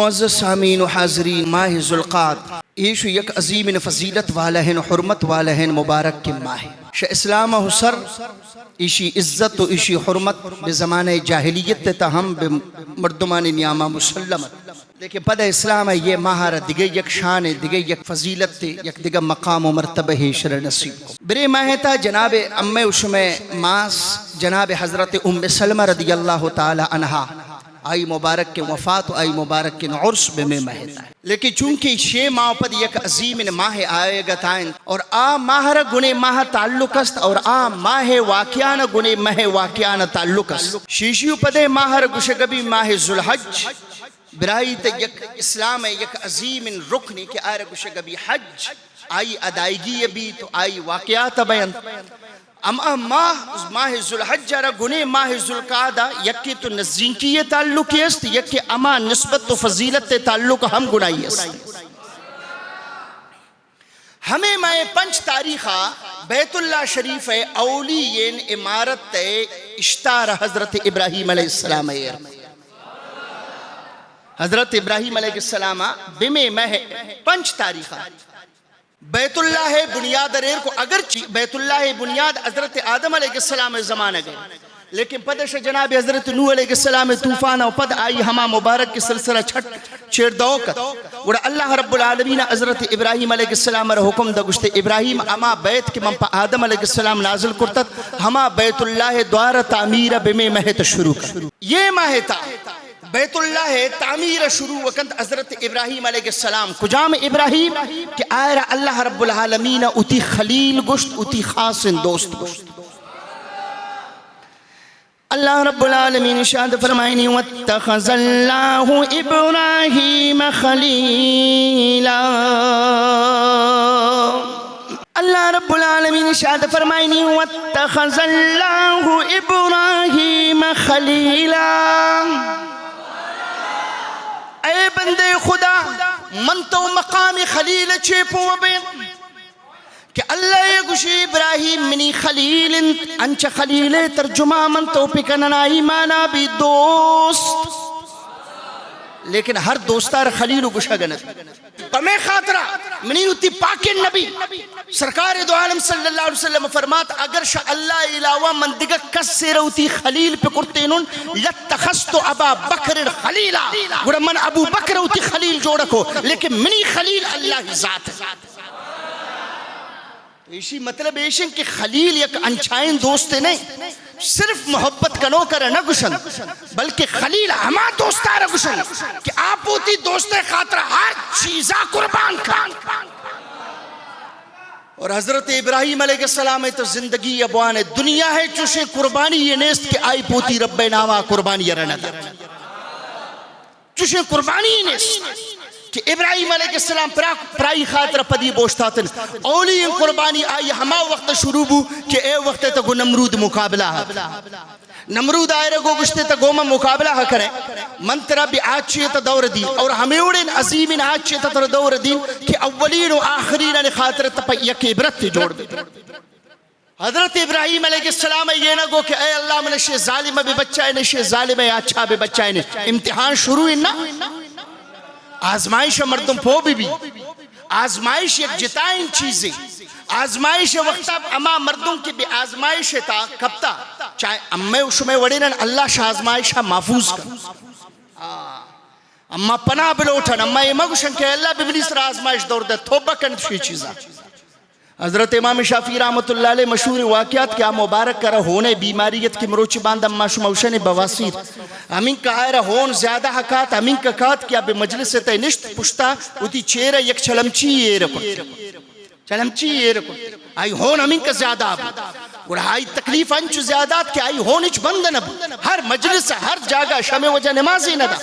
معزز سامعین و حاضرین، ماہ ذوالقعدہ ایشو یک عظیم فضیلت والا ہے، حرمت والا ہے، مبارک کے ماہ شہ اسلام حسر ایشی عزت و ایشی حرمت بزمانہ جاہلیت تاہم بمردمان نیامہ مسلمت، لیکن پدہ اسلام ہے یہ ماہ را دیگے یک شان ہے، دیگے یک فضیلت ہے، یک دیگے مقام و مرتبہ ہے شر نصیب کو برے ماہ تا جناب امی اشمہ ماس جناب حضرت ام سلمہ رضی اللہ تعالی عنہا آئی مبارک کے وفات و آئی مبارک کے عرس بے مہتا ہے، لیکن چونکہ شے ماہ پد یک عظیم ماہ آئے گا تائن اور آ ماہ را گنے ماہ تعلق است اور آ ماہ واقعان گنے ماہ واقعان تعلق است شیشیو پدے ماہ را گشگبی ماہ ذوالحج برائی تا یک اسلام یک عظیم رکنی کہ آئے را گشگبی حج آئی ادائیگی بھی تو آئی واقعات بیان اما ماہ ذوالحج را گنے ماہ ذوالقعدہ یکی تو نزدیکی تعلق است، یکی اما نسبت و فضیلت تعلق ہم گنائی است۔ ہمیں ماہ 5 تاریخہ بیت اللہ شریف اولیین امارت اشتار حضرت ابراہیم علیہ السلام ہے، حضرت ابراہیم علیہ السلام بمیں ماہ 5 تاریخہ بیت اللہ بنیاد ریر کو اگرچہ بیت اللہ بنیاد حضرت آدم علیہ السلام زمانہ گئے، لیکن پدش جناب حضرت نوح علیہ السلام طوفان و پد آئی ہما مبارک کی سلسلہ چھیڑ دوکت اور اللہ رب العالمین حضرت ابراہیم علیہ السلام را حکم دا گشتے ابراہیم اما بیت کے منپا آدم علیہ السلام نازل کرتت ہما بیت اللہ دوار تعمیر بمیں مہت شروع کر یہ مہتا بیت اللہ تعمیر شروع وقت حضرت ابراہیم علیہ السلام کجام ابراہیم کہ آئرہ اللہ رب العالمین اتی خلیل گشت اتی خاص دوست گشت اللہ رب العالمین شاہد فرمائنی واتخذ اللہ ابراہیم خلیلا اللہ رب العالمین شاہد فرمائنی واتخذ اللہ ابراہیم خلیلا اے بندے خدا من تو مقام خلیل چیپو بین کہ اللہ یہ گوشی ابراہیم منی خلیل انچ خلیل ترجمہ من تو پکننا ایمانا بھی دوست، لیکن ہر دوستار خلیل گوشہ گنت پمیں خاطرہ منی اتی پاک نبی سرکار دو عالم صلی اللہ علیہ وسلم فرمات اگر شاء اللہ علاوہ من دیگا کس سے روتی خلیل پہ کرتینون لتخستو ابا بکر خلیلا گوڑا من ابو بکر روتی خلیل جوڑکو لیکن منی خلیل اللہ ذات ہے۔ اسی مطلب ایشن کہ خلیل یک انچائن دوست نہیں صرف محبت کنو کر نگشن بلکہ خلیل ہما دوستہ رگشن کہ آپ ہوتی دوست خاطر ہر چیزہ قربان کر اور حضرت ابراہیم علیہ السلام تو زندگی ابوان دنیا ہے چوشے قربانی یہ نیست کہ آئی پوتی رب نامہ قربانی رنہ چوشے قربانی نیست کہ ابراہیم علیہ السلام پرائی خاطر پدی بوشتاتن اولی قربانی آئی ہما وقت شروع بو کہ اے وقت تکو نمرود مقابلہ ہے، نمرود آئے رگو گشتے تکو میں مقابلہ کریں منترہ بھی آچیت دور دین اور ہمیوڑین عظیمین آچیت دور دین کہ اولین و آخرین خاطر تپا یک عبرت جوڑ دیں۔ حضرت ابراہیم علیہ السلام یہ نہ گو کہ اے اللہ میں نشے ظالمہ بھی بچائے نشے ظالمہ اچھا بھی بچائے امتحان شروع نا آزمائش مردم پو بھی آزمائش ایک جتائن چیزیں آزمائش وقتا اما مردم کی بھی آزمائش تا کب تا چاہے امیں اشمیں وڑینن اللہ شاہ آزمائش محفوظ کر اما پناہ بلوٹن اما یہ مگوشن کہ اللہ ببنی سر آزمائش دور دے توبہ کرنے شوی چیزاں حضرت امام شافعی رحمت اللہ علیہ مشہور واقعات کیا مبارک کرا ہونے بیماریت کی مروچ باندھ اما شموشن بواسیر امین کا آئرہ ہون زیادہ حقات امین کا کہت کیا بے مجلس تے نشت پشتا اتی چیرہ یک چلمچی یہ رکھو آئی ہون امین کا زیادہ آبو اور آئی تکلیف انچو زیادات کہ آئی ہون اچ بند نبو ہر مجلس ہر جاگہ شمع وجہ نمازی ندا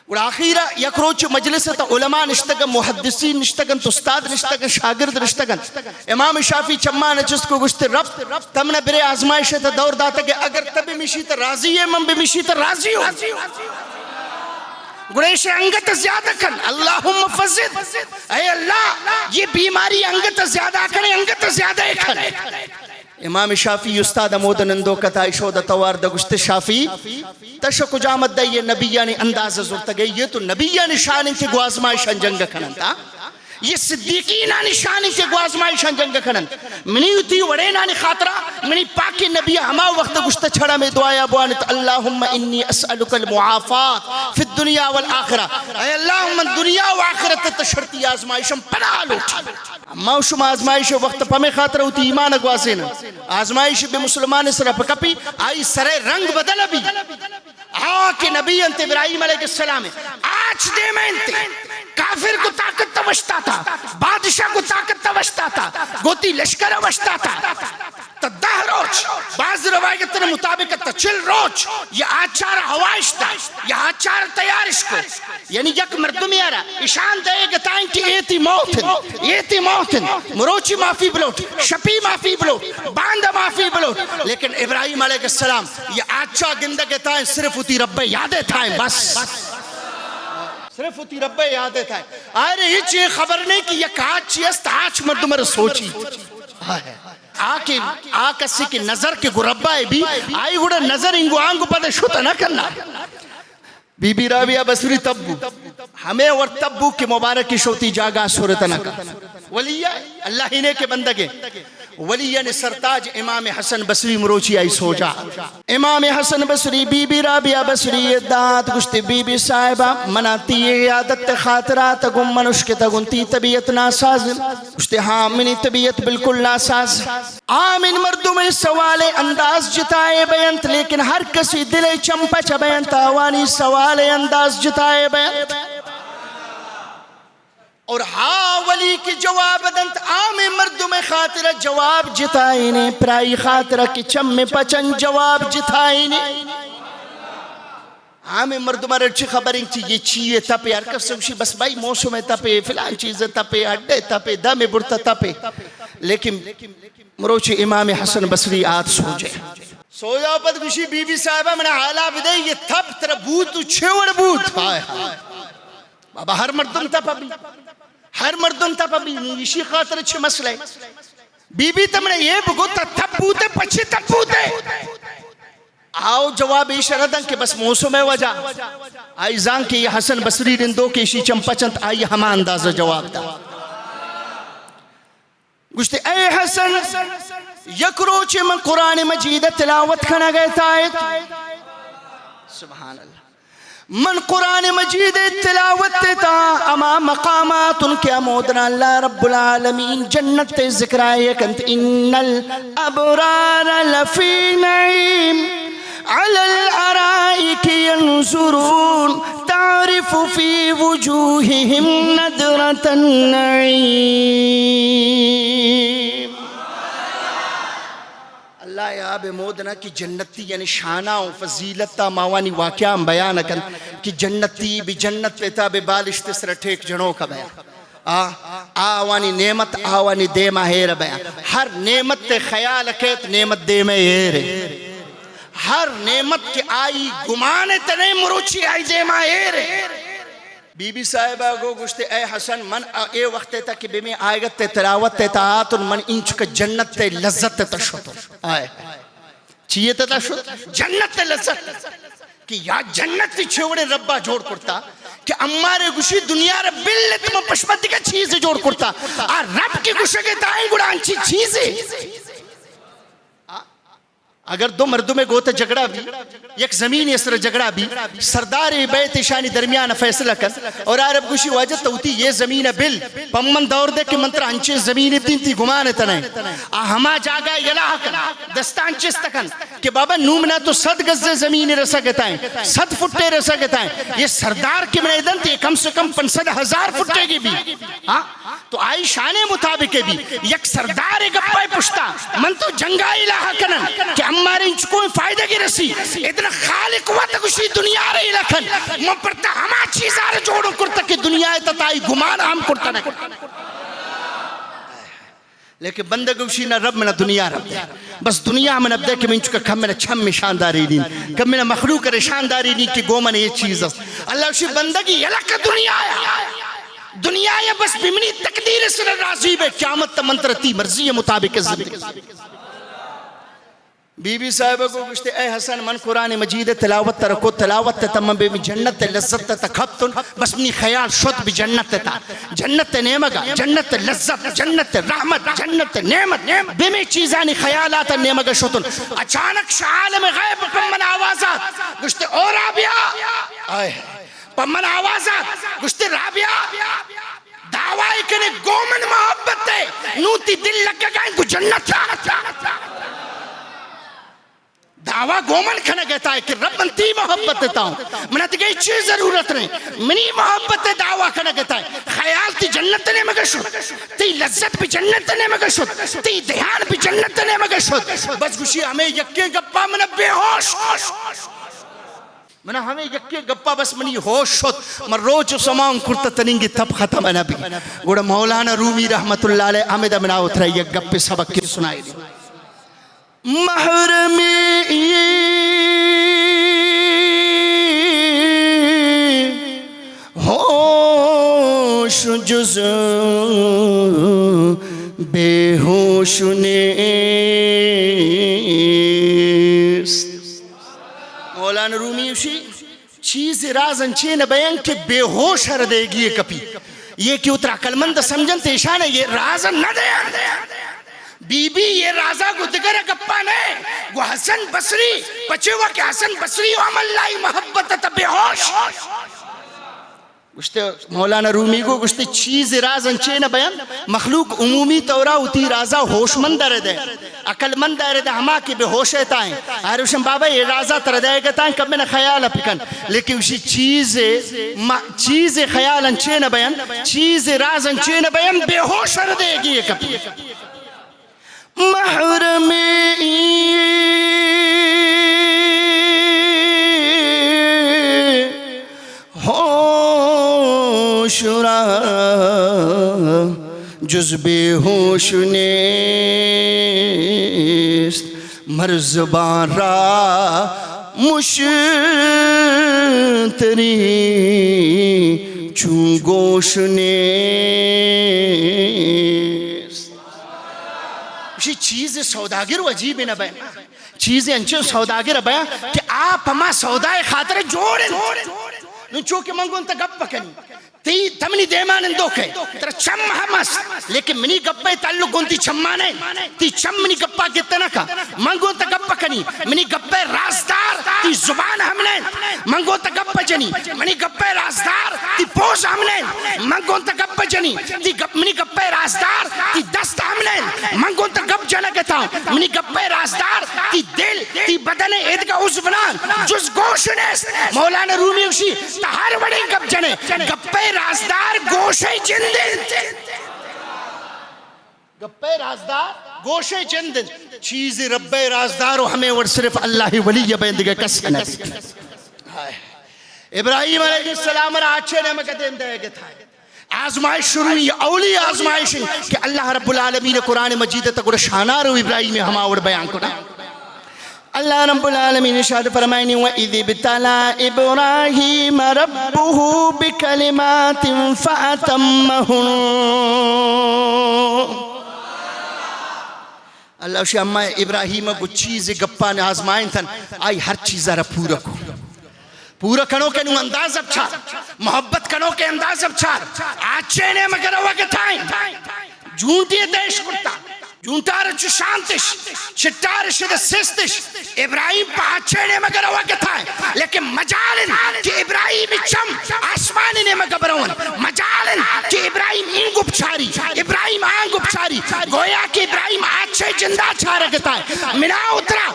اور آخیرہ یک روچ مجلس تا علماء نشتگن محدثین نشتگن استاد نشتگن شاگرد نشتگن امام شافعی چمہ نچست کو گشتے رب تم نے برے آزمائش تا دور داتا کہ اگر تب مشی تا راضی ہے من بھی مشی تا راضی ہو گریش انگت زیادہ کن اللہم فزد اے اللہ یہ بیماری انگت زیادہ کن انگت زیادہ کن امام شافعی استاد مودنندو کتائی شودہ توار دگشت شافعی تشکو جامد دا یہ نبیانی انداز زورتا گئی یہ تو نبیانی شانی کے گوازمائشان جنگ کھننتا یہ صدیقینانی شانی کے گوازمائشان جنگ کھننتا منی اتی وڑینانی خاطرہ منی پاکی نبی ہما وقت گشت چھڑا میں دعایا بوانت اللہم انی اسألک المعافات فی الدنیا والآخرہ اے اللہم دنیا و آخرت تشرتی آزمائشم پناہ لوٹی اما شما آزمائش وقت پمی خاطر ہوتی ایمان اگوازینا آزمائش بے مسلمان سر پکپی آئی سرے رنگ بدل بھی آکے نبی انت ابراہیم علیہ السلام آج دے میں انت کافر کو طاقت توشتا تھا بادشاہ کو طاقت توشتا تھا گوتی لشکر وشتا تھا تا 10 روچ بعض روایتن مطابق تا 40 روچ یہ آچار ہوائش تا یہ آچار تیارش کو یعنی یک مردمی آرہا اشان دے گتائیں کہ ایتی موتن مروچی معافی بلوٹ شپی معافی بلوٹ باندہ معافی بلوٹ لیکن ابراہیم علیہ السلام یہ آچا گندہ گتائیں صرف اتی رب یادے تھائیں بس صرف اتی رب یادے تھائیں آئے یہ چیئے خبر نہیں کہ یک آج چیئست آج مردمر سوچی آکسی کی نظر کے گربہ ہے بھی آئی گوڑا نظر انگو آنگو پتہ شوتا نہ کرنا بی بی رابعہ بصری تبو ہمیں اور تبو کے مبارکی شوتی جاگا صورت نہ کرنا ولیہ اللہ ہی نے کے بندگے ولیہ نے سرتاج امام حسن بصری مروچی آئی سو جا Imam Hasan Basri Bibi Bibi Rabia Basri دات گشتی بی بی صاحبہ مناتی عیادت خاطرات گم منشک تگنتی طبیعت ناساز گشتی ہاں منی طبیعت بالکل ناساز آمین مردوں میں سوال انداز جتائے بیانت لیکن ہر کسی دل چمپچ بیانت آوانی سوال انداز جتائے بیانت اور ہاں ولی کی جواب دنت عام مردوں میں خاطر جواب جتائینے پرائی خاطرہ کی چم میں پچن جواب جتائینے عام مردوں میں رچی خبریں تھی یہ چیئے تپے ہر کف سمشی بس بھائی موسم تپے فلان چیزیں تپے اڈے تپے دم برتا تپے لیکن مروچی امام حسن بصری آت سو جائے سو جاؤ پت کشی بی بی صاحبہ میں نے حالہ بدے یہ تھپ تر بوت چھوڑ بوت بابا ہر مردم تپا بھی ہر مردم تپا بھی اسی خاطر اچھے مسئلہ ہے بی بی تم نے یہ بگوتا تھپ بوتے پچھے تپ بوتے آؤ جواب اشاردن کہ بس موسم وجہ آئی زان کے یہ حسن بصری رندو کے اسی چمپا چند آئی ہما اندازہ جواب دا گوشتے اے حسن یک روچے من قرآن مجید تلاوت کھنا گئے تائید سبحان اللہ من قرآن مجید تلاوت تا اما مقامات ان کے امودنا اللہ رب العالمین جنت ذکر آئے کنت ان الابرار لفی نعیم على الارائك ينظرون تعرف في وجوههم نضرة النعيم اللہ یا بے مودنا کی جنتی یعنی شانہ و فضیلتہ ماوانی واقعہ بیان کن کہ جنتی بھی جنت پیتا بے بالش تسر ٹھیک جنوں کا بیان آوانی نعمت آوانی دیمہ ہیر بیان ہر نعمت تے خیال کہت نعمت دیمہ ہیر ہر نعمت کی آئی گمانے تنے مروچی آئی دیمہ ہیر بی بی صاحبہ گو گوشتے اے حسن من اے وقت تا کہ بے میں آئیت تے تلاوت تے تاہاتن من انچ کا جنت تے لذت تے تشتر آئے چیئے تے تشتر جنت تے لذت کہ یا جنت تی چھوڑے ربا جوڑ کرتا کہ امارے گوشی دنیا رب بلت میں پشمتی کا چیزیں جوڑ کرتا اور رب کی گوشے کے دائیں گڑانچی چیزیں اگر دو مردوں میں گوتا جگڑا بھی یک زمین اسر جگڑا بھی سردار بیت شانی درمیان فیصلہ کر اور عرب گوشی واجد توتی یہ زمین بل پمن دور دے کہ منتر انچے زمین ابتین تی گمانے تنائیں ہما جاگا یلاہ کن دستانچے ستکن کہ بابا نومنا تو 100 گز زمین رسا گتائیں 100 فٹے رسا گتائیں یہ سردار کی منیدن تی کم سے کم 500,000 فٹے گی بھی تو آئی شانے مطابق بھی یک سردار گپائے پشتا من تو جنگائی لاہا کنن کہ ہمارے انچ کوئی فائدہ کی رسی اتنا خالق ہوا تک اسی دنیا رہی لکھن من پرتا ہما چیزا رہ جوڑوں کرتا کہ دنیا تتائی گمان ہم کرتا نہیں لیکن بندگو اسی نہ رب میں دنیا رب بس دنیا میں نبدے کہ میں انچ کا کم میں چھم میں شانداری نہیں کم میں مخلوق کرے شانداری نہیں کہ گو من یہ چیز اللہ اسی بندگی یلک دنیا ہے دنیا یا بس بمنی تقدیر سے راضی بے قیامت منترتی مرضی مطابق زندگی بی بی صاحبہ کو گشتے اے حسن من قرآن مجید تلاوت ترکو تلاوت تمام بے جنت لذت تکھبتن بس منی خیال شد بھی جنت تا جنت نعمگا جنت لذت جنت رحمت جنت نعمت بے میں چیزانی خیالات نعمگا شدن اچانک شعالم غیب پمن آوازات گشتے او رابعہ آئے پمن آوازات گشتے رابعہ دعوائی کنے گومن محبت ہے نوتی دل لگا گئیں کو جنت دعویٰ گومن کھنا کہتا ہے کہ رب من تی محبت دیتا ہوں منہ تی گئی چیز ضرورت نہیں منی محبت دعویٰ کھنا کہتا ہے خیال تی جنت نے مگر شد تی لذت بھی جنت نے مگر شد تی دھیان بھی جنت نے مگر شد بس گوشی ہمیں یکے گپا منہ بے ہوش منہ ہمیں یکے گپا بس منی ہوش شد من روچ سمان کرتا تنینگی تب ختم نبی گوڑا مولانا رومی رحمت اللہ علیہ حمد منہ اترہ یک گپ سبق کی سنائی دی محرمی ہوش جز بے ہوش نیست مولانا رومی اسی چیز رازن چین بیان کہ بے ہوش ہر دے گی کپی یہ کیوں ترہ کلمند سمجھن تیشان ہے یہ رازن نہ دے بی بی یہ رازہ کو دگر گپا نہیں وہ حسن بصری پچھے ہوا کہ حسن بصری و عمل لائی محبت تب ہوش گشتے مولانا رومی کو گشتے چیز رازن چین بیان مخلوق عمومی طورہ اتی رازہ ہوش مند رہ دے عقل مند رہ دے ہما کی بے ہوش تائیں آروشن بابا یہ رازہ تر دے گا تائیں کب میں نے خیال اپکن لیکن اسی چیز خیالن چین بیان چیز رازن چین بیان بے ہوش رہ دے گی کبھی محرمی ہوش را جز بے ہوش نیست مرزبان را مشتری چون گوش نیست اسی چیز سوداگر و عجیب نہ بیان چیزیں انچے سوداگر بیان کہ آپ ہما سودائے خاطر جوڑیں نو چوکے منگو انتا گپ پکنی تی تمنی دیمان اندوکے ترہ چم ہمس لیکن منی گپے تعلق انتی چمانے تی چم منی گپا گتنا کا منگو انتا گپ پکنی منی گپے رازدار تی زبان ہمنے منگو انتا گپ پجنی منی گپے رازدار تی پوز ہمنے منگو انتا گپ پجنی منی گپے رازدار تی دست ہمنے منگو انتا گپ جنہ گتا ہوں منی گپے رازدار تی دل تی بدن ایدگا عزبنان جز گوشنیست مولانا رومی اسی تہار وڑی گپ جنے گپے رازدار گوشے چندن گپے رازدار گوشے چندن چیز رب رازدار ہمیں ور صرف اللہ ولی بیندگے کس نبی ابراہیم علیہ السلام را اچھے نے مقدم دے گے تھا آزمائش شروع یہ اولی آزمائش کہ اللہ رب العالمین قرآن مجید تک شانار و ابراہیم ہماور بیان کرنا اللہ رب العالمین ارشاد فرمائنی وَإِذِ ابْتَلَى إِبْرَاهِيمَ رَبُّهُ بِكَلِمَاتٍ فَأَتَمَّهُنْ اللہ اسی اما ابراہیم کو چیز گپا نے آزمائن تھن آئی ہر چیز را پورا کنو کے نو انداز اب چھار محبت کنو کے انداز اب چھار آچے نے مگر ہوا کے تھائیں جھونٹی دیش کرتا جونتار چو شانتش چھٹار شد سستش ابراہیم پاچھے نے مگر ہوا کے تھا لیکن مجالن کہ ابراہیم چم آسمانی نے مگر برون مجالن کہ ابراہیم ان گپ چھاری ابراہیم آن گپ چھاری گویا کہ ابراہیم آچھے جندہ چھارا گتا ہے منا اترا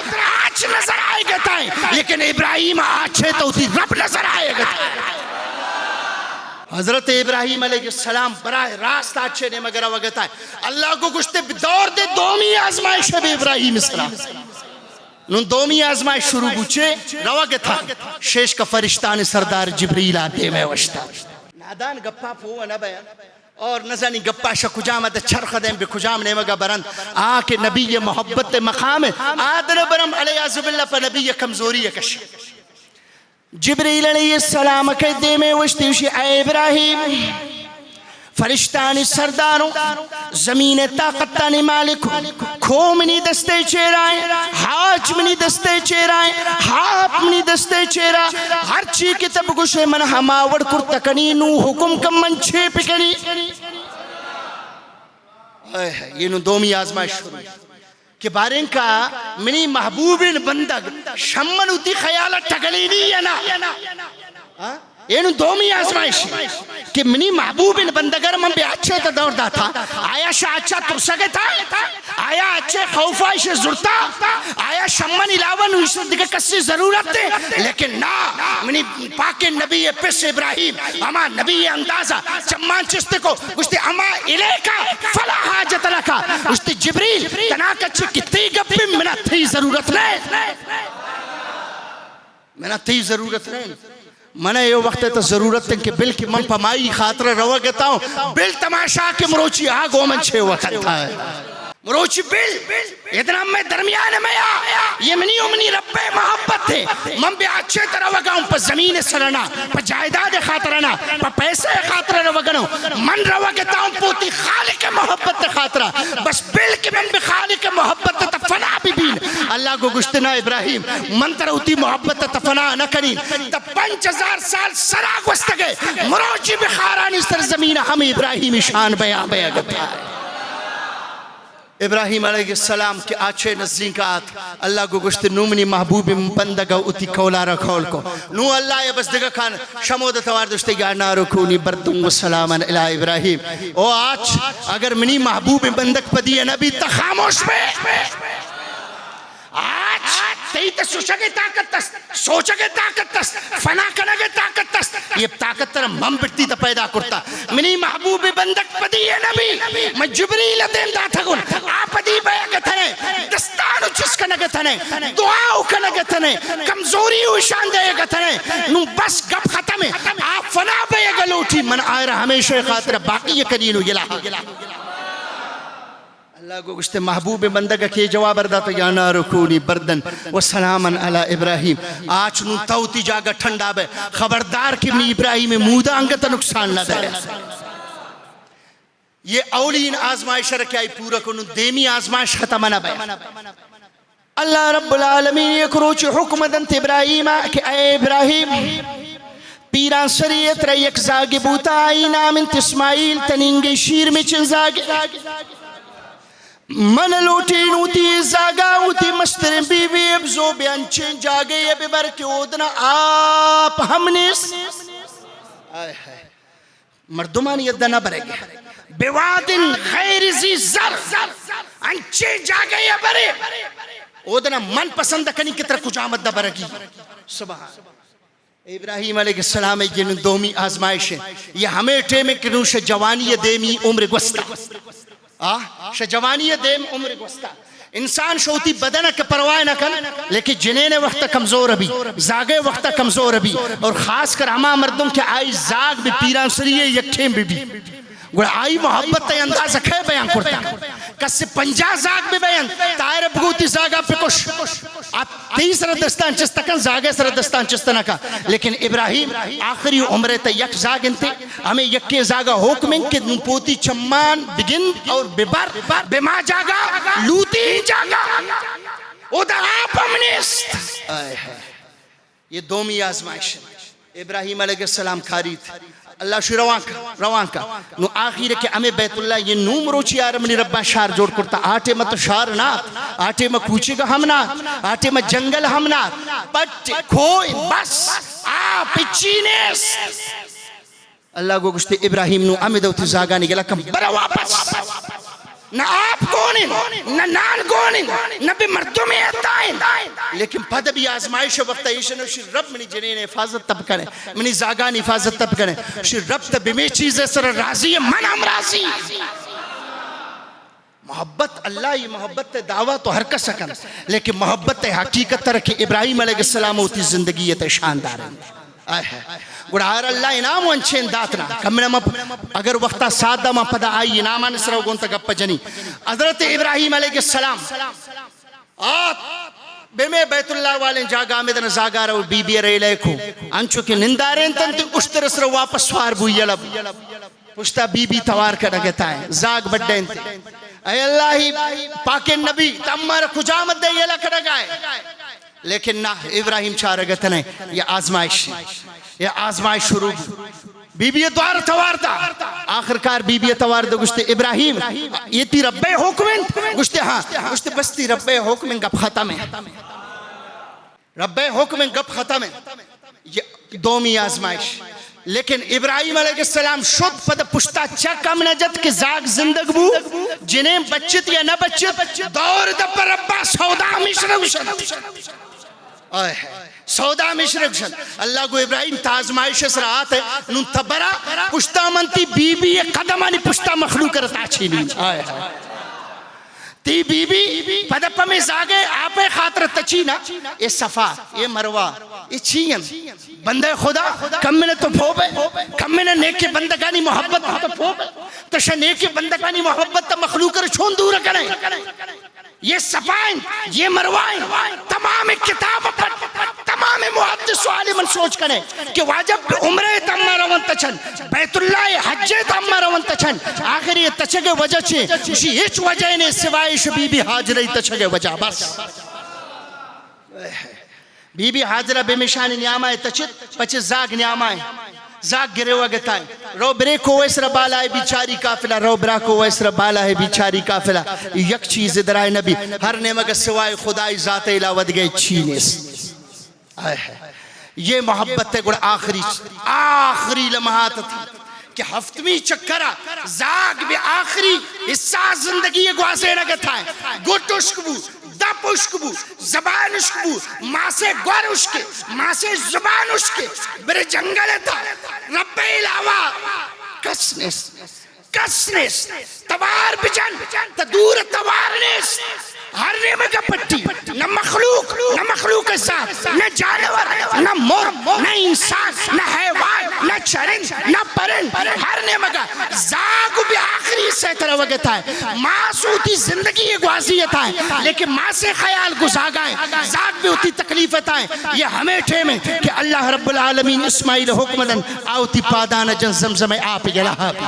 آچ نظر آئے گتا ہے لیکن ابراہیم آچھے تو تھی رب نظر آئے گتا ہے حضرت ابراہیم علیہ السلام براہ راست آچھے نے مگر وگتا ہے اللہ کو گشتے دور دے دومی آزمائش ہے ابراہیم السلام نون دومی آزمائش شروع بوچھے روگتا شیش کا فرشتان سردار جبریل آتے میں وشتا نادان گپا پھوہ نہ بیان اور نزانی گپا شا کجامت چرخ دیں بے کجام نے مگا برند آکے نبی محبت مقام ہے آدن برم علیہ عزب اللہ پر نبی کمزوری کش جبریل علیہ السلام کے دے میں وشتی وشی اے ابراہیم فرشتانی سرداروں زمین طاقتانی مالکوں کھو منی دستے چیرائیں حاج منی دستے چیرائیں ہاپ منی دستے چیرا ہر چی کی تب گوشے من ہماوڑ کرتکنی نو حکم کم من چھے پکنی یہ نو دومی آزمائش شروع کہ بارن کا منی محبوبین بندگ شمن ہوتی خیالت ٹگلی نہیں ہے نا یہ نو دومی آزمائش کہ منی محبوبین بندگر من بھی اچھے تا دور دا تھا آیا شاہ اچھا ترسگے تھا آیا اچھے خوفہ اسے زرتا آیا شمن علاوہ نو اسے دیکھے کسی ضرورت تھے لیکن نا منی پاک نبی پس ابراہیم اما نبی اندازہ چمان چستے کو گوشتے اما الیکا فلا حاجت لکا گوشتے جبریل تناکچے کتی گپی منہ تھی ضرورت نہیں منہ تھی ضرورت نہیں منہ یہ وقت تا ضرورت ہے کہ بل کی من پمائی خاطر روا گتا ہوں بل تماشا کے مروچی آگو من چھے وقت تھا ہے مروچی بل اتنا میں درمیان میں یہ منی امنی رب محبت تھے من بھی اچھے طرح وگاؤں پا زمین سرنا پا جائداد خاطرنا پا پیسے خاطر روگنوں من روگتا ہوں پوتی خالق محبت خاطرہ بس بل کی من بھی خالق محبت تفنا بھی بین اللہ کو گشتنا ابراہیم من تر ہوتی محبت تفنا نہ کریں تب 5000 سال سراغ وستگے مروچی بخارانی سرزمین ہم ابراہیم شان بیان گتا ہے ابراہیم علیہ السلام کے آچھے نزدیکات اللہ کو گشت نومنی محبوب بندگا اتی کولارا کھول کو نو اللہ یا بس دگا کھان شمود تواردشتے یا نارکونی بردن و سلاما الہ ابراہیم او آج اگر منی محبوب بندگ پدی نبی تخاموش میں آج تیت سوچگے طاقت تست سوچگے طاقت تست فنا کنگے طاقت تست یہ طاقت تر من بٹتی تا پیدا کرتا منی محبوب بندک پدی نبی میں جبریل دیم دا تھگون آپ دی بیا گتھنے دستانو چس کنگے تھنے دعاو کنگے تھنے کمزوری وشان دے گتھنے نو بس گپ ختم ہے آپ فنا بیا گلوٹی من آئرہ ہمیشہ خاطر باقی کنینو گلا اللہ کو گشتے محبوب بندگا کے جواب اردہ تو یا نارکونی بردن و سلامن علی ابراہیم آج نو توتی جاگا ٹھنڈا بے خبردار کی ابن ابراہیم مودا انگتا نقصان نہ دے یہ اولین آزمائش رکھائی پورا کنو دیمی آزمائش ختم نہ بے اللہ رب العالمین یک روچ حکم دنت ابراہیم کہ اے ابراہیم پیران سریت رہ یک زاگ بوتا آئی نامنت اسماعیل تنینگی شیر میں چن زاگ من لوٹی نوتی زاگا ہوتی مستر بی بی ابزو بیانچین جاگے یہ ببر کے اودنا آپ ہم نیس مردمان یدہ نہ برے گے بیوادن غیر زی زر انچین جاگے یہ برے اودنا من پسند کنی کتر کچھ آمد نہ برے گی سبحان ابراہیم علیہ السلام یہ دومی آزمائش ہے یہ ہمیں ٹیمیں کنوش جوانی دیمی عمر گوستا شجوانی دیم عمر گوستا انسان شوتی بدنہ کے پروائے نہ کن لیکن جنین وقت کمزور ابھی زاگے وقت کمزور ابھی اور خاص کر ہما مردوں کے آئی زاگ بھی پیران سریے یکھیں بھی گوڑا آئی محبت تے اندازہ کھے بیان کرتا کس سے 50 زاگ بھی بیان تائر بگوتی زاگا پہ کش آپ 30 ردستان چستکن زاگے سر دستان چستنکا لیکن ابراہیم آخری عمرے تے یک زاگن تے ہمیں یکے زاگا حکمیں کہ نپوتی چمان بگن اور ببر بما جاگا لوتی جاگا او دا آپ امنیست یہ دومی آزمائش ابراہیم علیہ السلام کھاری تھی اللہ شو روان کا نو آخیر کے ہمیں بیت اللہ یہ نوم روچی آرمنی ربا شار جوڑ کرتا آٹے میں تو شار نات آٹے میں کوچے گا ہم نات آٹے میں جنگل ہم نات پٹ کھوئی بس آپ چینیس اللہ کو گشتے ابراہیم نو ہمیں دوتی زاگانی گلا کم برا واپس نہ آپ کونن نہ نان کونن نہ بھی مردوں میں اتائن لیکن پھد بھی آزمائش وقت ایشنو شیر رب منی جنین حفاظت تب کریں منی زاگان حفاظت تب کریں شیر رب تب میں چیزیں سر راضی ہے من ہم راضی محبت اللہ یہ محبت دعویٰ تو ہر کس سکن لیکن محبت حقیقت تر کہ ابراہیم علیہ السلام ہوتی زندگیت شاندار ہے گڑھار اللہ انام وانچین داتنا کمنا اگر وقتا سادہ ما پدا آئی اناما نسرہ گونتا گپا جنی حضرت ابراہیم علیہ السلام آپ بے میں بیت اللہ والیں جاگا آمدن زاگا رو بی بی رہی لے کو انچو کہ نندارین تن تے اشتر اسر واپس سوار بوئی یلب پشتا بی بی توار کا نگتا ہے زاگ بڑھیں تے اے اللہ پاک نبی تمہار کجامت دے یہ لکھ رگائے لیکن نہ ابراہیم چاہ رگتا نہیں یہ آزمائش شروع بی بی دوار توار تا آخر کار بی بی توار دا گشتے ابراہیم یہ تی رب حکمن گشتے ہاں گشتے بس تی رب حکمن گپ ختم ہے رب حکمن گپ ختم ہے یہ دومی آزمائش لیکن ابراہیم علیہ السلام شد پد پشتا چکم نجد کے زاگ زندگ بو جنہیں بچت یا نہ بچت دور دبر ربا سودا مشرق شد سودا مشرق شد اللہ کو ابراہیم تازمائش اس رہا ہے نون تبرا پشتا منتی بی بی قدمانی پشتا مخلوق رتا چھینی تی بی بی پدپا میں زاگے آپ خاطر تچینا یہ صفا یہ مروہ یہ چین بندے خدا کم میں نے تو پھوبے کم میں نے نیک بندگانی محبت تو پھوبے تشا نیک بندگانی محبت تا مخلوق کر چھون دور کریں یہ صفائیں یہ مروائیں تمام کتاب پر تمام محدث و عالمان سوچ کریں کہ واجب عمرہ تمہا روان تچھن بیت اللہ حجے تمہا روان تچھن آخر یہ تچھگے وجہ چھے اسی ہیچ وجہ نے سوائے شبی بی حاجرہ تچھگے وجہ بس بی بی حاجرہ بے مشانی نیامائے تچھت پچھے زاگ نیامائے زاگ گرے ہوا گتا ہے رو برے کو ویسر بالا ہے بیچاری کافلہ رو برا کو ویسر بالا ہے بیچاری کافلہ یک چیز درائے نبی ہر نعمت سوائے خدای ذات الہ ود گئے چینیس یہ محبت ہے گوڑا آخری لمحات تھی کہ ہفتمی چکرہ زاگ بھی آخری حصہ زندگی گوازے نگتا ہے گوٹ اشکبو دپ اشکبو زبان اشکبو ماں سے گوار اشکے ماں سے زبان اشکے برے جنگل تھا رب علاوہ کسنس توار بجن تدور توارنس ہر نعمت کا پٹی نہ مخلوق ذات نہ جانور نہ مور نہ انسان نہ حیوان نہ چرند نہ پرند ہر نعمت کا زاگ بھی آخری سے طرح وگتا ہے ماں سوتی زندگی ایک واضحیت ہے لیکن ماں سے خیال گزاگائیں زاگ بھی ہوتی تکلیفت ہے یہ ہمیں ٹھیمیں کہ اللہ رب العالمین اسماعیل حکمدن آوتی پادانا جن زمزم آپ گلہ بھی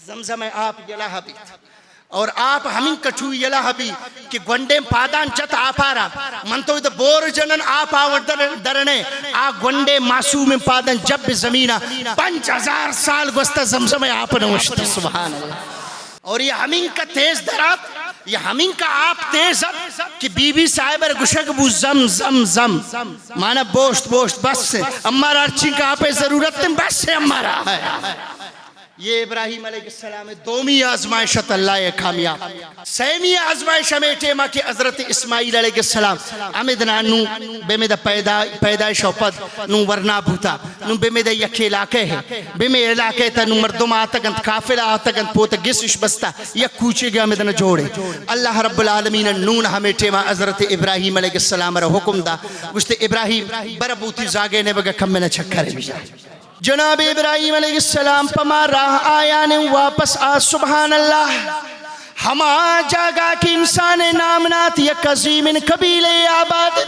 زمزم آپ گلہ بھی اور آپ ہمیں کٹھو یلہ بھی کہ گونڈے پادان چت آپ آرہ من تو ادھا بور جنن آپ آور درنے آ گونڈے معصوم پادان جب بھی زمینہ 5000 سال گوستا زمزم آپ نوشتا سبحان اللہ اور یہ ہمیں کا تیز درات یہ ہمیں کا آپ تیز کہ بی بی صاحبر گشک بو زم زم زم مانا بوشت بس سے امارا ارچی کا آپ ضرورت بس سے امارا یہ ابراہیم علیہ السلام دومی آزمائشت اللہ کامیاب سیمی آزمائش ہمیں ٹیمہ کہ حضرت اسماعیل علیہ السلام امیدنا نو بیمیدہ پیدائش و پد نو ورنا بھوتا نو بیمیدہ یک علاقے ہے بیمی علاقے تا نو مردم آتگند کافل آتگند پوتا گسش بستا یک کوچے گیا امیدنا جوڑے اللہ رب العالمین نون ہمیں ٹیمہ حضرت ابراہیم علیہ السلام را حکم دا گوشتے ابراہیم بربوتی زاگے نے بگا کم میں نہ چھکرے بھی جائے جناب ابراہیم علیہ السلام پما راہ آیا نے واپس سبحان اللہ ہما جاگا کی انسان نامنات یک عظیم قبیلے آباد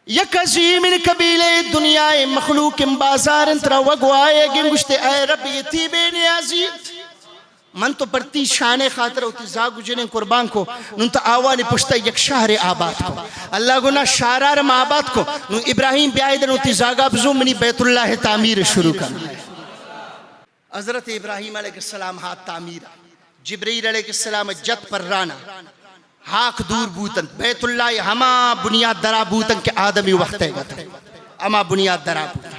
یک عظیم قبیلے دنیا مخلوق بازار انترا وگوائے گنگشتے اے رب یتی بے نیازیت من تو پرتی شان خاطر ہوتی زاگو جنہیں قربان کو نون تا آوانی پشتا یک شہر آباد کو اللہ گونا شارارم آباد کو نون ابراہیم بیائیدن ہوتی زاگا بزو منی بیت اللہ تعمیر شروع کرنا حضرت ابراہیم علیہ السلام ہاتھ تعمیر جبریل علیہ السلام جت پر رانا ہاک دور بوتن بیت اللہ ہما بنیاد درا بوتن کے آدمی وقت ہے گا ہما بنیاد درا بوتن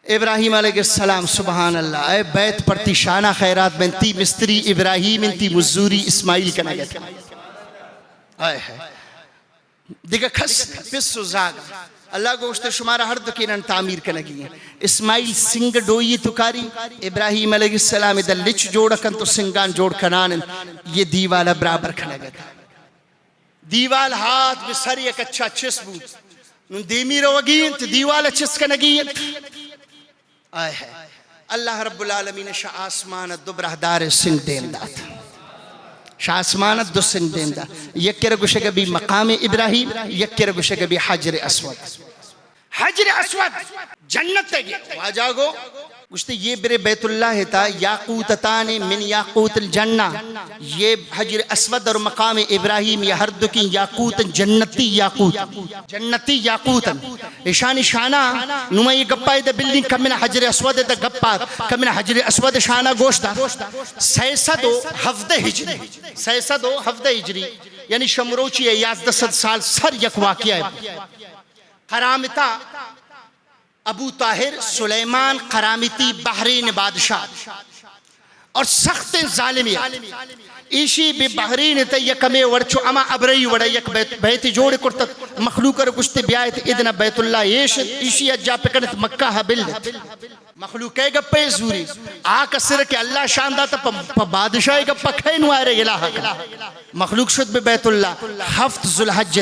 ابراہیم علیہ السلام سبحان اللہ اے بیت پرتی شانہ خیرات بنتی مستری ابراہیم انتی مزوری اسماعیل کا نگت آئے ہے دیکھا کھس پس و زاگا اللہ کو اشتے شمارا ہر دکینن تعمیر کا نگی ہے اسماعیل سنگ ڈوئی تکاری ابراہیم علیہ السلام ادھا لچ جوڑا کن تو سنگان جوڑ کنانن یہ دیوالا برابر کا نگت دیوال ہاتھ بسر یک اچھا چس بود نون دیمی رو گین تو دیوالا چس کا نگین آئے ہے اللہ رب العالمین شاہ آسمانت دو برہدار سنگ دین دات شاہ آسمانت دو سنگ دین دات یک کرگوشے کبھی مقام ابراہیم یک کرگوشے کبھی حجر اسود حجر اسود جنت تے گئے واجہ گو گوشتے یہ برے بیت اللہ تھا یاقوتتان من یاقوت الجنہ یہ حجر اسود اور مقام ابراہیم یہ ہر دو کی یاقوت جنتی یاقوت اشانی شانہ نما یہ گپا ہے دا بلڈنگ کمنا حجر اسود دا گپا کمنا حجر اسود شانہ گوشتا 617 ہجری یعنی شمروچی ہے 1100 سال سر یک واقعہ ہے قرامتہ ابو طاہر سلیمان قرامتی بحرین بادشاہ اور سخت ظالمی ایشی بی بحرین تا یکمے ورچو اما ابرئی وڑا یک بیت جوڑ کرتا مخلوق اور گشت بیایت ادنا بیت اللہ ایشی اجا پکنت مکہ حبل مخلوق ہے گا پہ زوری آکا سر کے اللہ شاندہ تا پا بادشاہ گا پا کھینو آرے الہ کا مخلوق شد بے بیت اللہ 7 ذوالحج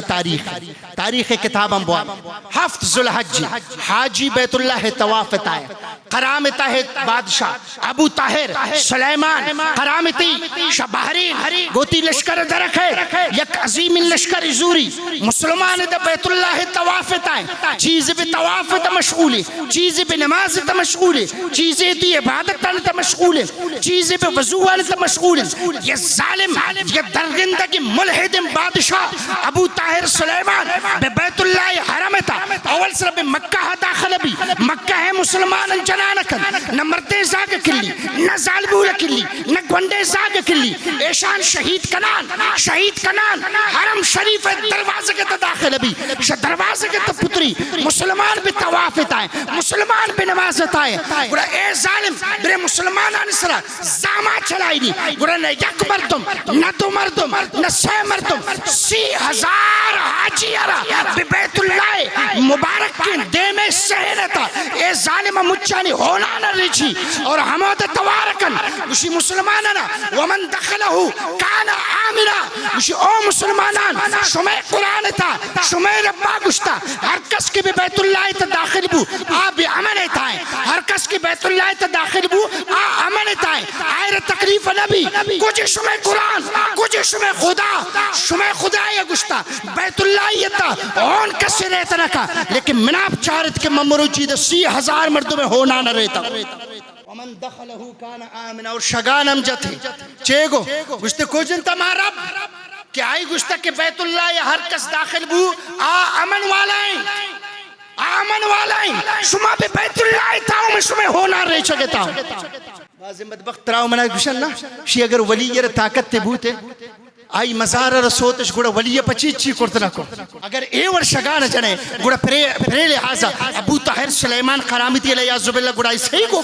تاریخ کتاب انبواب 7 ذوالحج حاجی بیت اللہ توافت آئے قرامتہ ہے بادشاہ ابو طاہر سلیمان قرامتی شبہرین گوتی لشکر درک ہے یک عظیم لشکر زوری مسلمان دا بیت اللہ توافت آئے چیز بے توافت مشغولی چیز بے نماز تا مشغولی چیزیں دی عبادت تا مشغولی چیزیں بے وضوح تا مشغولی یہ ظالم یہ درگندہ کی ملحد بادشاہ ابو طاہر سلیمان بے بیت اللہ حرمتا اول سر بے مکہ داخل بھی مکہ ہے مسلمان جنانکن نہ مردے زاگ کلی نہ ظالبول کلی نہ گونڈے زاگ کلی ایشان شہید کنان حرم شریف دروازے کے داخل بھی دروازے کے پتری مسلمان بے توافت آئے مسلمان بے نمازت آئے گوڑا اے ظالم برے مسلمان آنسرا زامہ چلائی نہیں گوڑا نہ یک مردم نہ دو مردم نہ 6 مردم 30,000 حاجیارا بے بیت اللہ مبارک کے دے میں سہنتا اے ظالم مچانی ہونا نہ رچی اور حمود توارکن اسی مسلمانانا ومن دخلہو کانا آمنا اسی او مسلمانان شمع قرآن تا شمع ربا گشتا ہر کس کی بے بیت اللہ تا داخل بو آپ بھی امن تائیں ہر کس کی بیت اللہ تا داخل بو امن تائیں آئر تقریف نبی کچھ شمع قرآن کچھ شمع خدا یا گشتا بیت اللہ یہ تا اون کسی رہتا نکا لیکن مناب چارت کے ممرو چیدہ 30,000 مردوں میں ہونا نہ رہتا ومن دخلہو کانا آمنا اور شگانم جتے چیگو گشتے کو جنتا مارب کہ آئی گشتا کہ بیت اللہ یا ہر کس داخل بو امن والائیں شما بے بیت اللہ تاؤں میں شما ہونا رہ چگتا ہوں بازی مدبخت تراؤ منا گشن نا شی اگر ولی یہ طاقت تے بوتے آئی مزار رسوتش گوڑا ولی پچیچی کرتنا کو اگر اے ورشگان جنے گوڑا پرے لحاظا ابو طاہر سلیمان قرامتی علیہ عزب اللہ گوڑا اس ہی کو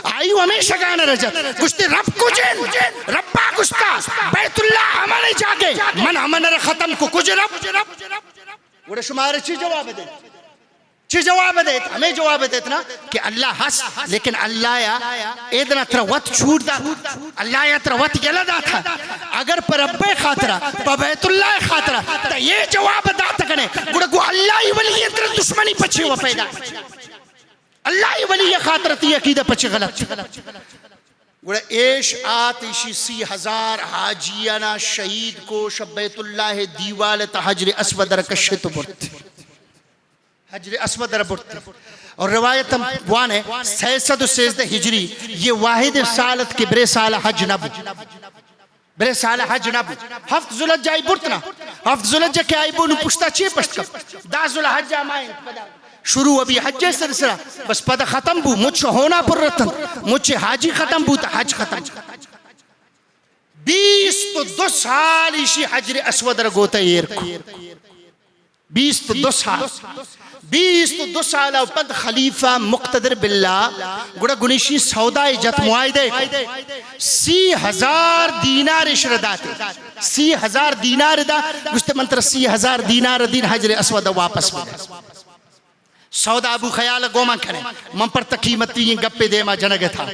آئیو ہمیشہ گانا رجت گشتے رب کو جن ربا گشتا بیت اللہ امن جاگے من امن ختم کو کچھ رب گوڑا شمارے چی جواب دے ہمیں جواب دیتنا کہ اللہ حس لیکن اللہ یا ایدنا تروت چھوٹ دا اللہ یا تروت گلہ دا تھا اگر پر رب خاطرہ پر بیت اللہ خاطرہ تو یہ جواب داتا کنے گوڑا گو اللہ ہی ولی اتر دشمنی پچھے وہ پیدا اللہ ہی ولی خاطرہ تی عقیدہ پچھے غلط گوڑا ایش آتیشی 30,000 حاجیانا شہید کو شب بیت اللہ دیوالتا حجر اسود رکشت برت حجر اسود ربط اور روایت وانے 613 ہجری یہ واحد سالت کے برے سال حج نبو 7 ذوالحج آئی برتنا 7 ذوالحج کے آئی بونو پشتا چیئے پشت کب 10 ذوالحج آمائیں شروع ابھی حج سلسلہ بس پدا ختم بو مجھے ہونا پر رتن مجھے حاجی ختم بو تا حج ختم 22 سال اسی حجر اسود رگوتا ایر کو 22 سال پد خلیفہ مقتدر باللہ گوڑا گنیشی سودائی جت معاہدے 30,000 دینار اشرداتے 30,000 دینار دا گوشتے منتر 30,000 دینار دین حجر اسود واپس ملے سودا ابو خیال گوما کریں من پر تقیمتی یہ گپے دے ما جنگ تھا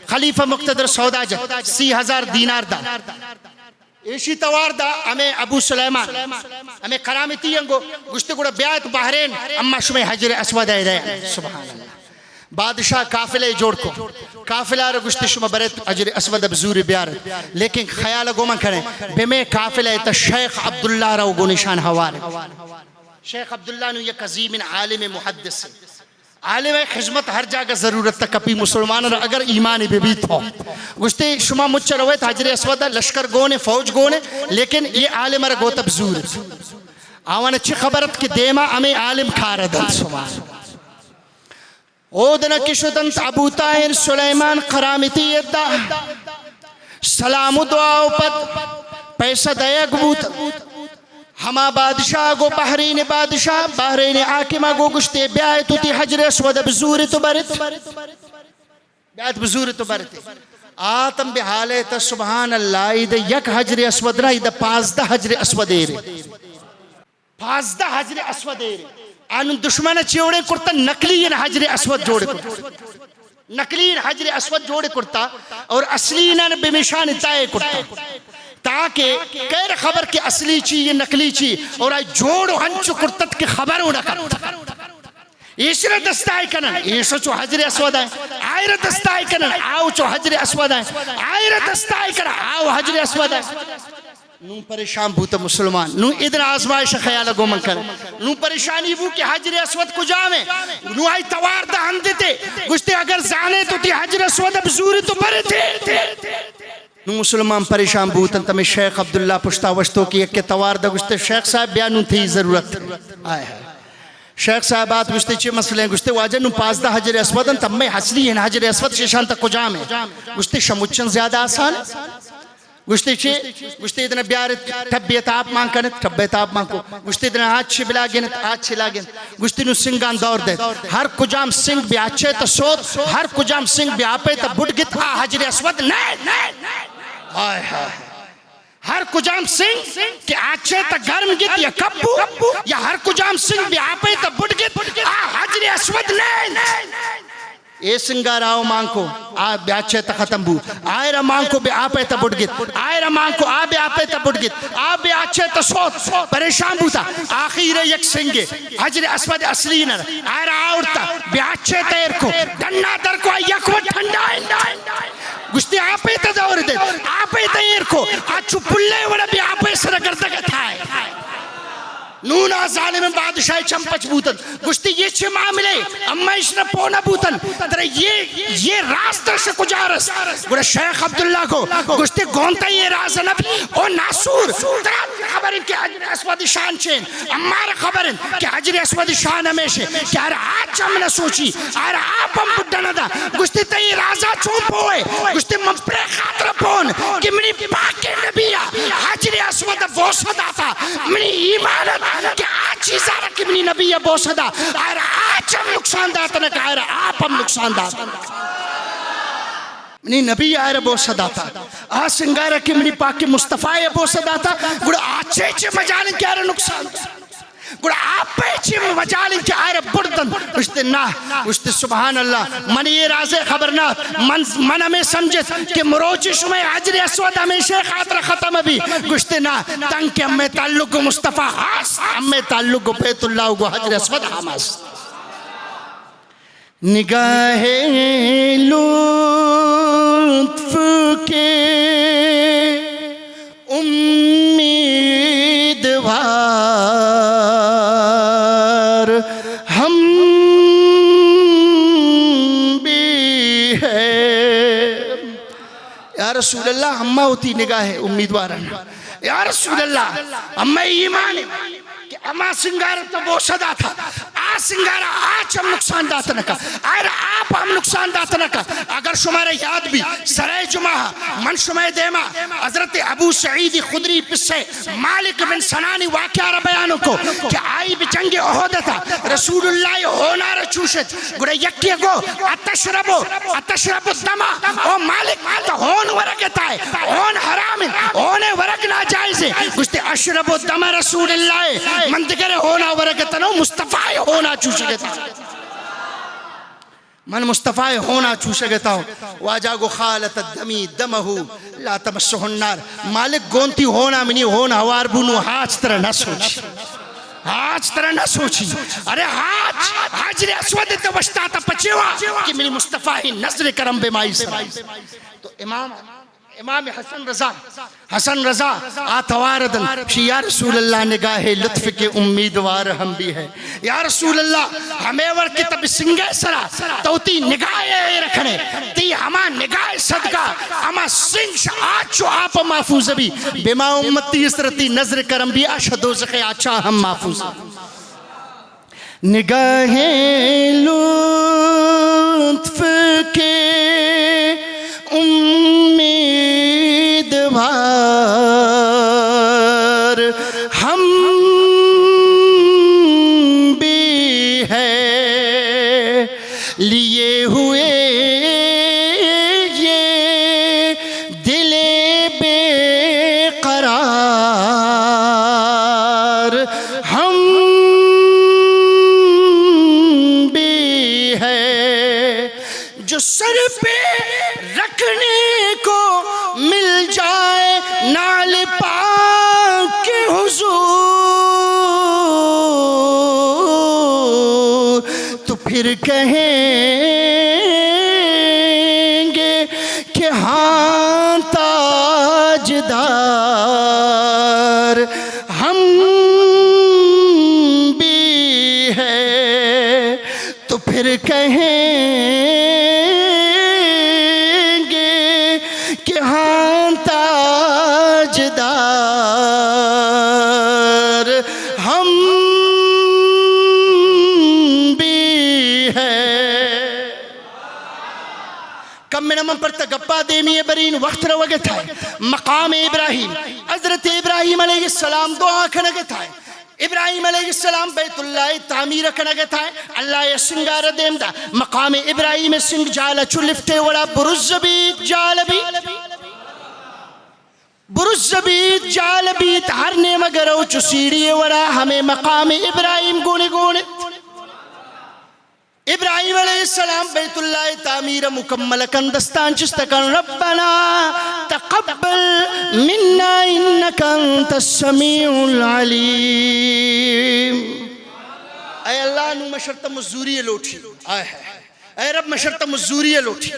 خلیفہ مقتدر سودا جت 30,000 دینار دا ایشی توار دا ہمیں ابو سلیمان ہمیں کرامتی انگو گشتے گوڑا بیعت بحرین اما شمیں حجر اسود ہے سبحان اللہ بادشاہ قافلے جوڑ کو قافلہ رو گشتے شمیں برت حجر اسود بزور بیار لیکن خیال گو من کریں بے میں قافلے تا شیخ عبداللہ رو گو نشان ہوارے شیخ عبداللہ نو یک عظیم عالم محدث ہے، عالم خدمت ہر جگہ ضرورت تک اپی مسلمان اگر ایمان بے بیت ہو گشتے شما مجھ رویت حجر اسود لشکر گونے فوج گونے لیکن یہ عالم را گوتب زور آوان اچھی خبرت کہ دیما ہمیں عالم کھاردن سبحان اودنا کشدن ابو طاہر سلیمان قرامتی ادھا سلام دعاو پد پیسہ دیا گبوت ہما بادشاہ گو بحرین بادشاہ بحرین حاکمہ گو گشتے بیائے تو تی حجر اسود بزور تو برت بیائیت بزور تو برت آتم بحالیت سبحان اللہ ایدہ یک حجر اسود نا ایدہ 15 حجر اسود ایرے 15 حجر اسود ایرے آنو دشمن چیوڑے کرتا نقلی حجر اسود جوڑے کرتا نقلی حجر اسود جوڑے کرتا اور اصلی انہاں بمیشان اتائے کرتا تاکہ کیر خبر کے اصلی چی یہ نقلی چی اور آئی جوڑو ہنچو کرتت کے خبر ہونا کرتا ایشر دستائی کنن ایشو چو حجر اسود آئے آئیر دستائی کنن آو چو حجر اسود آئے آئیر دستائی کنن آو حجر اسود آئے نو پریشان بھوتا مسلمان نو ادھر آزمائش خیالہ گو من کر نو پریشانی بھو کہ حجر اسود کو جامے نو آئی توار دہن دیتے گشتے اگر زانے تو تی حجر اسود اب زوری تو برے تھے نو مسلمان پریشان بھوتن تمہیں شیخ عبداللہ پشتا وشتو کی ایک کے توار دا گشتے شیخ صاحب بیانوں تھی ضرورت آئے ہے شیخ صاحبات گشتے چی مسئلے ہیں گشتے واجہ نو 15 حجر اسودن تب میں حسلی ہیں حجر اسود شیشان تک کو جامے گشتے شموچن زیادہ آسان گشتے چی گشتے ادھنا بیارت تھبیت آپ مان کنت تھبیت آپ مان کو گشتے ادھنا آج چی بلا گینت آج چی لا گینت گشتے نو سنگان دور دیت ہر کجام سنگ بی آچے تا سوت ہر کجام سنگ بی آپے تا بڑھ گت حجر اسود آئے ہر کجام سنگ کہ آچے تا گرم گت یا کبو یا ہر کجام سنگ بھی آپے تا بڑھ گت حجر اسود اے سنگار آو مانکو بے آچے تا ختم بو آئیرہ مانکو بے آپے تا بڑھ گت آئیرہ مانکو بے آپے تا بڑھ گت بے آچے تا سوت پریشان بوتا آخیر یک سنگے حجر اسود اصلی نر آئیرہ آورتا بے آچے تا ارکو دننا در کو یک و ٹھنڈا گشتے آپے تا دور دے آپے تا ارکو آچو پلے وڑا بھی آپے سر گردگا تھائے نونا ظالم بادشاہ چمپچ بوتن گشتی یہ چھے معاملے اما اشنا پونا بوتن در یہ راستہ سے کجارس گوڑا شیخ عبداللہ کو گشتی گونتا یہ راز نبی او ناسور ترات خبریں کہ حجر اسود شان چین امارا خبریں کہ حجر اسود شان ہمیشہ کہ ہر آج ہم نے سوچی ہر آپ ہم بڑھنا دا گشتی تا یہ رازہ چون پوئے گشتی ممپرے خاطر پون کہ منی پاک نبیہ حجر اسود بوسد آتا منی ایمانت کہ آج چیزارہ کی منی نبی بوسدہ آج ہم نقصان داتا نہ کہ آپ ہم نقصان داتا منی نبی آئرہ بوسدہ تا سنگارہ کی منی پاک مصطفیٰ بوسدہ تا گوڑا آچے چے مجالیں کیا رہا نقصان گوڑا آپ پیچی مجالیں کیا آئرہ بردن گوشتے نا گوشتے سبحان اللہ من یہ راز خبرنات من ہمیں سمجھت کہ مروچی شمع حجر اسود ہمیشہ خاطر ختم بھی گوشتے نا تنگ کہ ہمیں تعلق مصطفیٰ حاس ہمیں تعلق بیت اللہ کو حجر اسود حماس نگاہ لطف کے امیدوار ہم بھی ہے یا رسول اللہ ہمہ ہوتی نگاہ امیدوارن یا رسول اللہ ہمہ ایمان کہ اما سنگارہ تو بوسدہ تھا سنگارہ آج ہم نقصان داتا نکا آئرہ آپ ہم نقصان داتا نکا اگر شمارے یاد بھی سرائے جمعہ من شمائے دیما حضرت ابو سعید خدری پسے مالک بن سنانی واقعہ رہ بیانوں کو کہ آئی بھی جنگ احد تھا رسول اللہ ہونا رچوشت گرے یکی گو اتشربو الدمہ او مالک تو ہون ورگتا ہے ہون حرام ہون ورگ ناجائز ہے گشتے اشربو الدمہ رسول اللہ مندگر ہونا ورگتا نو مصطفیٰ ہونا چوشگتا من مصطفیٰ ہونا چوشگتا ہو واجہ گو خالت الدمی دمہو لا تمسہ النار مالک گونتی ہونا منی ہونا ہوار بونو ہاچ طرح نہ سوچی ہاچ طرح نہ سوچی ارے ہاچ حجر اسود توشتا تا پچیوا کہ منی مصطفیٰ نظر کرم بے مائی سرائی تو امام امام حسن رضا آتواردن شی یا رسول اللہ نگاہ لطف کے امیدوار ہم بھی ہے یا رسول اللہ ہمیں ور کتب سنگے سرا توتی نگاہ رکھنے تی ہما نگاہ صدقہ ہما سنگ آچو آپ محفوظ بھی بما امتی اسرتی نظر کرم بھی آشہ دوزخ آچا ہم محفوظ نگاہ لطف کے امیدوار ہم بھی ہے لیے ہوئے یہ دل بے قرار ہم بھی ہے جو سر پہ رکھنے کو مل جائے نال پاک کے حضور تو پھر کہیں گے کہ ہاں تاجدار ہم بھی ہے تو پھر کہیں ہم بھی ہے کم من من پر تگپا دیمی برین وقت روگت ہے مقام ابراہیم حضرت ابراہیم علیہ السلام دعا کھنگت ہے ابراہیم علیہ السلام بیت اللہ تعمیر کھنگت ہے اللہ یہ سنگار دیم دا مقام ابراہیم سنگ جالا چلفتے وڑا برزبیت برزبیت جالبیت ہر نیم گرو چو سیڑی وڑا ہمیں مقام ابراہیم گونے ابراہیم علیہ السلام بیت اللہ تعمیر مکمل کندستان چستکن ربنا تقبل منا انکا انت السمیع العلیم اے اللہ نو مشرط مزوری لوٹی اے رب مشرط مزوری لوٹی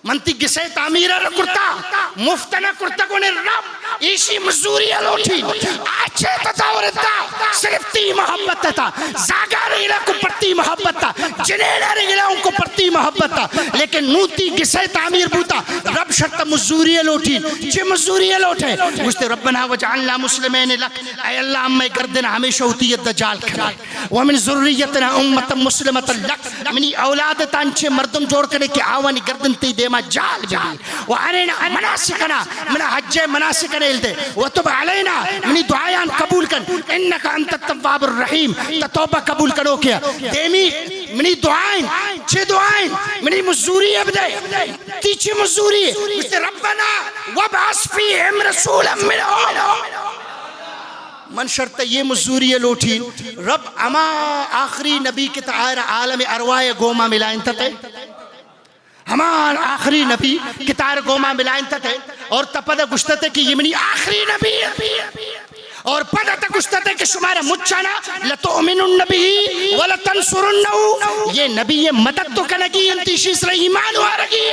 منتی گسے تعمیرہ رکھتا مفتنہ کرتا کونے رب ایشی مزوری لوٹی آچھے تتاورتا صرف تی محبت تا زاگا رہیلا کو پرتی محبت تا جنینا رہیلا ان کو پرتی محبت تا لیکن نوتی گسے تعمیر بوتا رب شرط مزوری لوٹی چھ مزوری لوٹے گوشتے ربنا وجعلنا مسلمین لک اے اللہ ہمیں گردن ہمیشہ ہوتی الدجال کھلائی ومن ذریتنا امتا مسلمتا لک منی اولادتان چھ مردم جوڑ کرنے کی آوانی گردن تی دے جال جال وعلينا مناسكنا من حج مناسكنا يلدي وتب علينا من دعايان قبول كن انك انت التواب الرحيم توبه قبول کرو کیا دیمی منی دعائیں چھ دعائیں منی مزوری ابدے تیچی مزوری مجھتے ربنا وابعث فیہم رسولا منہم من شرط یہ مزوری لوٹی رب اما آخری نبی کے تعایر عالم ارواح گوما ملائن تتے ہمان آخری نبی کتار گوما ملائن تھے اور تپدہ گشتتے کہ یہ منی آخری نبی اور پدہ تک گشتتے کہ شمارا مجھانا لَتُؤْمِنُ النَّبِي وَلَتَنْصُرُنَّهُ یہ نبی یہ مدد تو کنگی انتیشی سر ایمان وارگی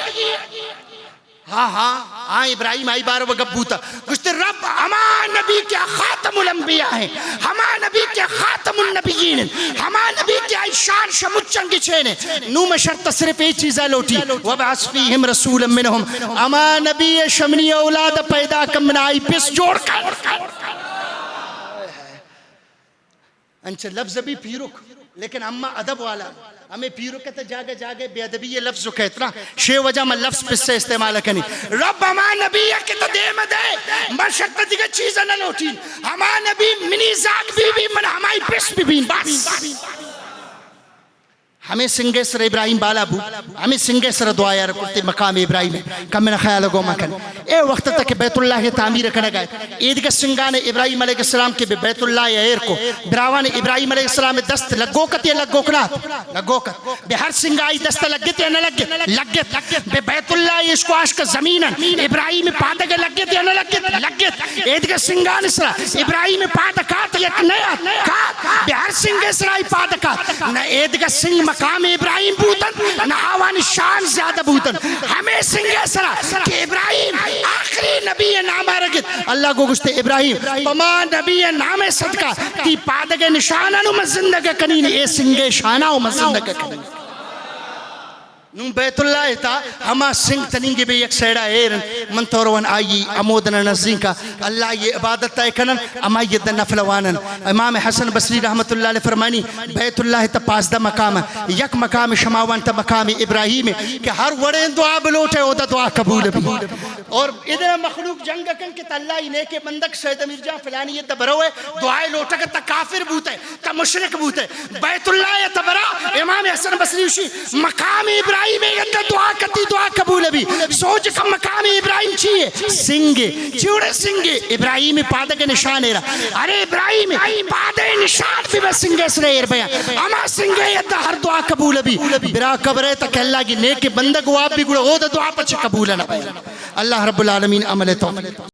ہاں ابراہیم آئی بارو بگبوتا گشتے رب ہما نبی کیا خاتم الانبیاء ہیں ہما نبی کیا خاتم النبیین ہیں ہما نبی کیا شان شمچن کی چھینے نو میں شرط صرف ایک چیزہ لوٹی وَبَعَثْ فِيهِمْ رَسُولًا مِّنْهُمْ ہما نبی شمنی اولاد پیدا کمنا آئی پس جوڑ کر انچہ لفظ بھی پیرک لیکن اما ادب والا ہمیں پیرو کہتا جاگے جاگے بے ادبی یہ لفظ کو کہتنا شے وجہ میں لفظ پس سے استعمال کرنی رب ہما نبی کہتا دے مدے من شرط دیگا چیزا نہ لوٹی ہما نبی منی زاگ بھی من ہمائی پس بھی بس ہمیں سنگے سر ابراہیم بالا بو ہمیں سنگے سر دعایا رکھتے مقام ابراہیم ہے کم میں خیال گو مکن اے وقت تک بیت اللہ تعمیر کرنے گئے عید کا سنگان ابراہیم علیہ السلام کے بیت اللہ ایر کو براوان ابراہیم علیہ السلام دست لگو کت یا لگو کنات لگو کت بے ہر سنگائی دست لگت یا نہ لگت بے بیت اللہ عشق و عشق زمین ابراہیم پادک لگت یا نہ لگت عید کا سنگان سر ابراہیم پادکات یک نیا بے ہر سنگے سرائی پادکات نہ عید کا سنگ مقام ابراہیم بوتن نہ آوان شان زیادہ بوتن ہمیں سنگے سرا کہ ابراہیم آخری نبی نام رگت اللہ کو گشتے ابراہیم پما نبی نام صدقہ تی پادگ نشانہ نو مزندگ کنین اے سنگے شانہ مزندگ کنین نون بیت اللہ تا ہما سنگ تنینگی بے یک سیڑا ایرن من توروان آئی امودنا نزدین کا اللہ یہ عبادت تا کنن اما یہ دن نفلوانن امام حسن بصری رحمت اللہ علیہ فرمانی بیت اللہ تا پازدہ مقام یک مقام شماوان تا مقام ابراہیم کہ ہر وڑین دعا بلوٹے او دا دعا قبول بھی اور ادھر مخلوق جنگ کن کہ تا اللہ ہی نیک بندک سید امیر جان فلانی یہ دبروے دعائے لوٹا کہ تا کافر بوتے تا مشرک بوتے بیت اللہ یہ تبرا امام حسن بصری اسی مقام ابراہیم دعا کرتی دعا قبول بھی سوچ کا مقام ابراہیم چیئے سنگے چوڑے سنگے ابراہیم پادک نشان رہا ارے ابراہیم پادک نشان بھی بس سنگے سرے اربیا اما سنگے یدہ ہر دعا قبول بھی برا قبرے تک اللہ کی نیک بندگ واب بھی گوڑا ہو دا دعا پچھ قبول نہ اللہ رب العالمین عمل توفیق